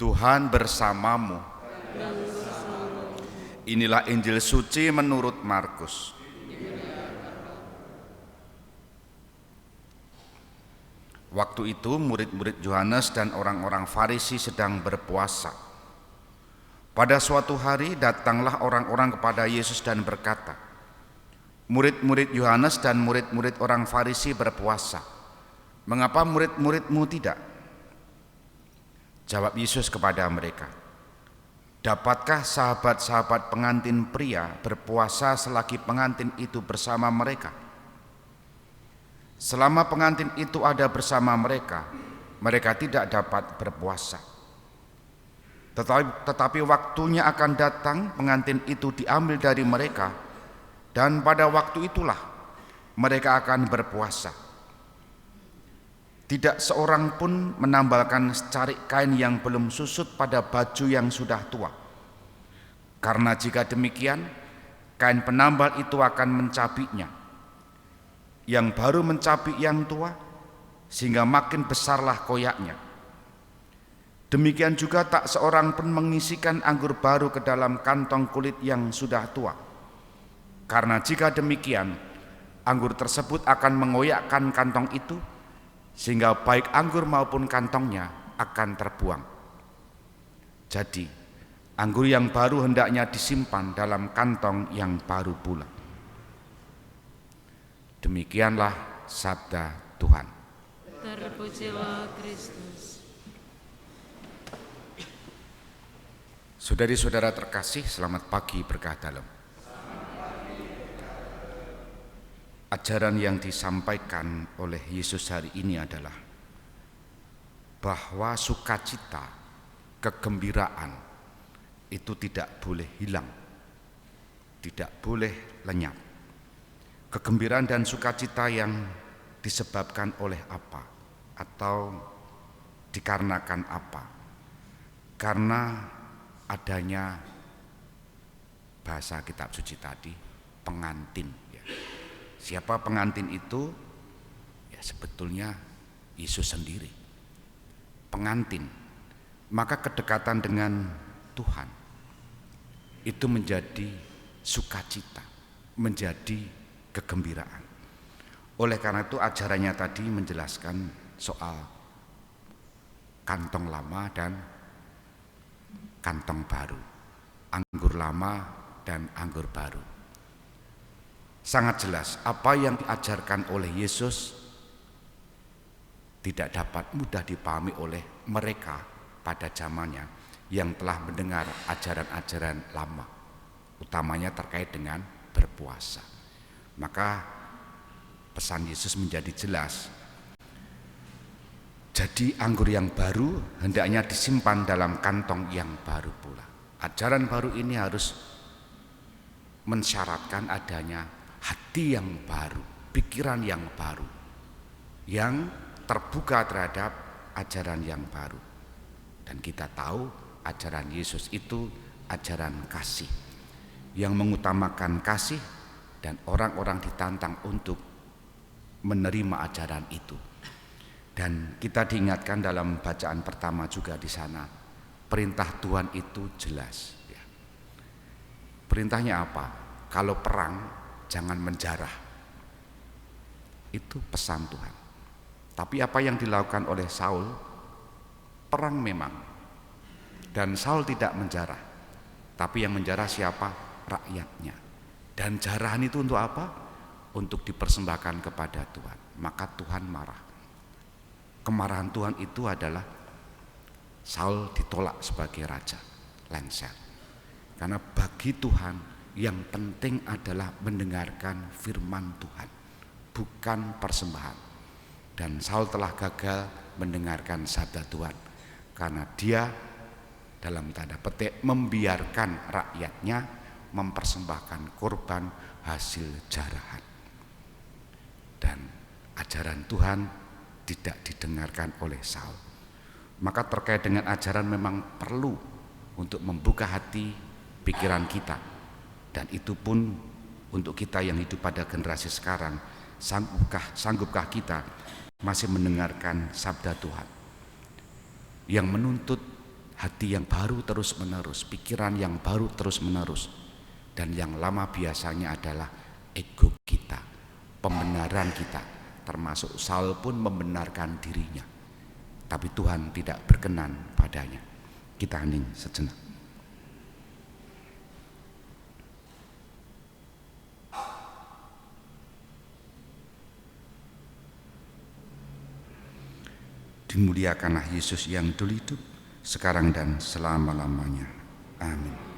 Tuhan bersamamu. Inilah Injil suci menurut Markus. Waktu itu murid-murid Yohanes dan orang-orang Farisi sedang berpuasa. Pada suatu hari datanglah orang-orang kepada Yesus dan berkata, "Murid-murid Yohanes dan murid-murid orang Farisi berpuasa. Mengapa murid-muridmu tidak?" Jawab Yesus kepada mereka, "Dapatkah sahabat-sahabat pengantin pria berpuasa selagi pengantin itu bersama mereka? Selama pengantin itu ada bersama mereka, mereka tidak dapat berpuasa. Tetapi waktunya akan datang, pengantin itu diambil dari mereka, dan pada waktu itulah mereka akan berpuasa. Tidak seorang pun menambalkan secarik kain yang belum susut pada baju yang sudah tua. Karena jika demikian, kain penambal itu akan mencabiknya. Yang baru mencabik yang tua, sehingga makin besarlah koyaknya. Demikian juga tak seorang pun mengisikan anggur baru ke dalam kantong kulit yang sudah tua. Karena jika demikian, anggur tersebut akan mengoyakkan kantong itu, sehingga baik anggur maupun kantongnya akan terbuang. Jadi, anggur yang baru hendaknya disimpan dalam kantong yang baru pula." Demikianlah sabda Tuhan. Terpujilah Kristus. Saudari-saudara terkasih, selamat pagi berkah dalam. Ajaran yang disampaikan oleh Yesus hari ini adalah bahwa sukacita, kegembiraan itu tidak boleh hilang, tidak boleh lenyap. Kegembiraan dan sukacita yang disebabkan oleh apa atau dikarenakan apa? Karena adanya bahasa kitab suci tadi, pengantin. Siapa pengantin itu? Ya, sebetulnya Yesus sendiri. Pengantin. Maka kedekatan dengan Tuhan itu menjadi sukacita, menjadi kegembiraan. Oleh karena itu ajarannya tadi menjelaskan soal kantong lama dan kantong baru, anggur lama dan anggur baru. Sangat jelas apa yang diajarkan oleh Yesus tidak dapat mudah dipahami oleh mereka pada zamannya yang telah mendengar ajaran-ajaran lama, utamanya terkait dengan berpuasa. Maka pesan Yesus menjadi jelas. Jadi anggur yang baru hendaknya disimpan dalam kantong yang baru pula. Ajaran baru ini harus mensyaratkan adanya hati yang baru, pikiran yang baru, yang terbuka terhadap ajaran yang baru. Dan kita tahu ajaran Yesus itu ajaran kasih, yang mengutamakan kasih, dan orang-orang ditantang untuk menerima ajaran itu. Dan kita diingatkan dalam bacaan pertama juga di sana, perintah Tuhan itu jelas. Perintahnya apa? Kalau perang, jangan menjarah. Itu pesan Tuhan. Tapi apa yang dilakukan oleh Saul? Perang memang. Dan Saul tidak menjarah. Tapi yang menjarah siapa? Rakyatnya. Dan jarahan itu untuk apa? Untuk dipersembahkan kepada Tuhan. Maka Tuhan marah. Kemarahan Tuhan itu adalah Saul ditolak sebagai raja, lengser. Karena bagi Tuhan yang penting adalah mendengarkan firman Tuhan, bukan persembahan. Dan Saul telah gagal mendengarkan sabda Tuhan karena dia dalam tanda petik membiarkan rakyatnya mempersembahkan korban hasil jarahan. Dan ajaran Tuhan tidak didengarkan oleh Saul. Maka terkait dengan ajaran memang perlu untuk membuka hati pikiran kita. Dan itu pun untuk kita yang hidup pada generasi sekarang, sanggupkah kita masih mendengarkan sabda Tuhan yang menuntut hati yang baru terus-menerus, pikiran yang baru terus-menerus. Dan yang lama biasanya adalah ego kita, pembenaran kita. Termasuk Saul pun membenarkan dirinya, tapi Tuhan tidak berkenan padanya. Kita hening sejenak. Dimuliakanlah Yesus yang dulu hidup, sekarang dan selama-lamanya. Amin.